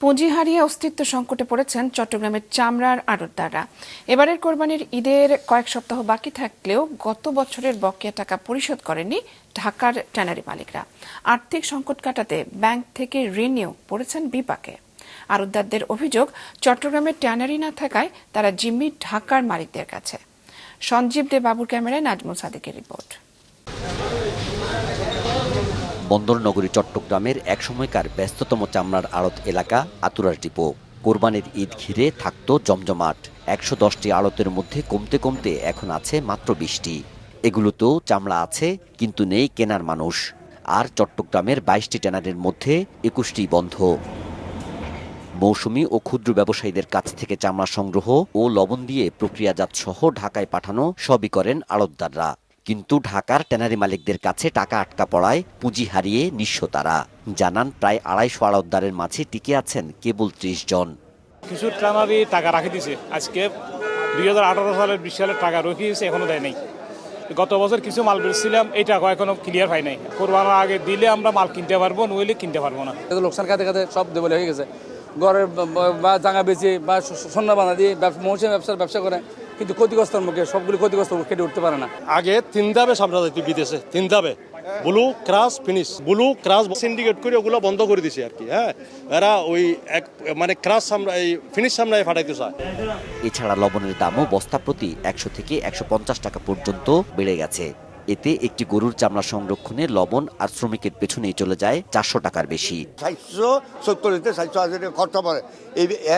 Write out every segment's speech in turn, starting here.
পুঁজি হারিয়ে অস্তিত্ব সংকটে পড়েছেন চট্টগ্রামের চামড়ার আড়তদাররা। এবারের কোরবানির ঈদের কয়েক সপ্তাহ বাকি থাকলেও গত বছরের বকেয়া টাকা পরিশোধ করেনি ঢাকার ট্যানারি মালিকরা। আর্থিক সংকট কাটাতে ব্যাংক থেকে ঋণ নিয়েও পড়েছেন বিপাকে। আড়তদারদের অভিযোগ, চট্টগ্রামের ট্যানারি না থাকায় তারা জিম্মি ঢাকার মালিকদের কাছে। সঞ্জীব দে বাবুর ক্যামেরায় নাজমুল সাদেকের রিপোর্ট। বন্দর নগরী চট্টগ্রামের একসময়কার ব্যস্ততম চামড়ার আড়ত এলাকা আতুরার ডিপো। কোরবানির ঈদ ঘিরে থাকতো জমজমাট। ১১০টি আড়তের মধ্যে কমতে কমতে এখন আছে মাত্র ২০টি। এগুলোতেও চামড়া আছে, কিন্তু নেই কেনার মানুষ। আর চট্টগ্রামের ২২টি ট্যানারির মধ্যে ২১টি বন্ধ। মৌসুমি ও ক্ষুদ্র ব্যবসায়ীদের কাছ থেকে চামড়া সংগ্রহ ও লবণ দিয়ে প্রক্রিয়াজাত সহ ঢাকায় পাঠানো সবই করেন আড়তদাররা। কিন্তু ঢাকার ট্যানারি মালিকদের কাছে টাকা আটকা পড়ায় পুঁজি হারিয়ে নিঃস্ব তারা। জানান, প্রায় ২৫০ আড়তদারের মাঝে টিকে আছেন কেবল ৩০ জন। কিছু ট্যানারি টাকা রাখে দিছে, আজকে ২০১৮ সালের ২০ সালের টাকা রখিয়েছে, এখনো দেয় নাই। গত বছর কিছু মাল বেচছিলাম, এই টাকা এখনো ক্লিয়ার হয় নাই। কোরবানির আগে দিলে আমরা মাল কিনতে পারবো, নইলে কিনতে পারবো না। লোকসান খাতে খাতে সব দেবলে হয়ে গেছে। ঘরের বা জায়গা বেচে বা স্বর্ণ বানা দিয়ে মৌসুমী ব্যবসা করে, কিন্তু ক্ষতিগ্রস্তের মুখে সবগুলি ক্ষতিগ্রস্ত কেটে উঠতে পারে না। আগে 3 ধাপে সামনে যাইতে বিদেশে, 3 ধাপে blue crash finish, blue crash syndicate করে ওগুলো বন্ধ করে দিছে আর কি। হ্যাঁ, এরা ওই এক মানে ক্রাশ সামনে এই ফিনিশ সামনে ফাটাইতে চায়। এছাড়া লবণের দামও বস্তা প্রতি ১০০ থেকে ১৫০ টাকা পর্যন্ত বেড়ে গেছে। এতে একটি গরুর চামড়া সংরক্ষণে লবণ আর শ্রমিকের পেছনেই চলে যায় ৪০০ টাকার বেশি। 470 খরচা পড়ে।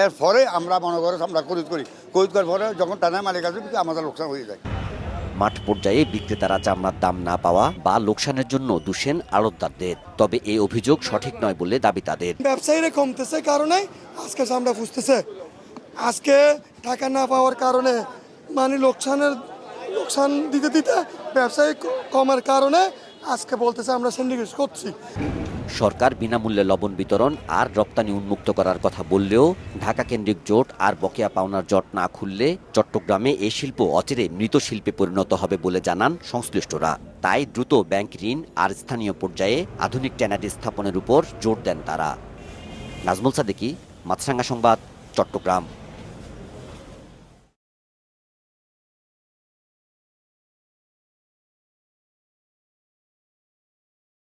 এর পরে আমরা মনে করে আমরা খরিদ করার পরে যখন টানা মালিক আসবে আমাদের লোকসান হয়ে যায়। মাঠ পর্যায়ে বিক্রেতারা চামড়ার দাম না পাওয়া বা লোকসানের জন্য দোষেন আড়তদারদের। তবে এই অভিযোগ সঠিক নয় বলে দাবি তাদের। ব্যবসায়ীরা কমতেছে কারণে আজকে চামড়া ফুসতেছে। আজকে টাকা না পাওয়ার কারণে মানে লোকসান দিতে ব্যবসায়ী কমার কারণে আজকে বলতেছে আমরা সিন্ডিকেট করছি। সরকার বিনামূল্যে লবণ বিতরণ আর রপ্তানি উন্মুক্ত করার কথা বললেও ঢাকা কেন্দ্রিক জোট আর বকেয়া পাওনার জট না খুললে চট্টগ্রামে এই শিল্প অচিরে মৃত শিল্পে পরিণত হবে বলে জানান সংশ্লিষ্টরা। তাই দ্রুত ব্যাংক ঋণ আর স্থানীয় পর্যায়ে আধুনিক ট্যানারি স্থাপনের উপর জোর দেন তারা। নাজমুল সাদেকি, মাছরাঙ্গা সংবাদ, চট্টগ্রাম।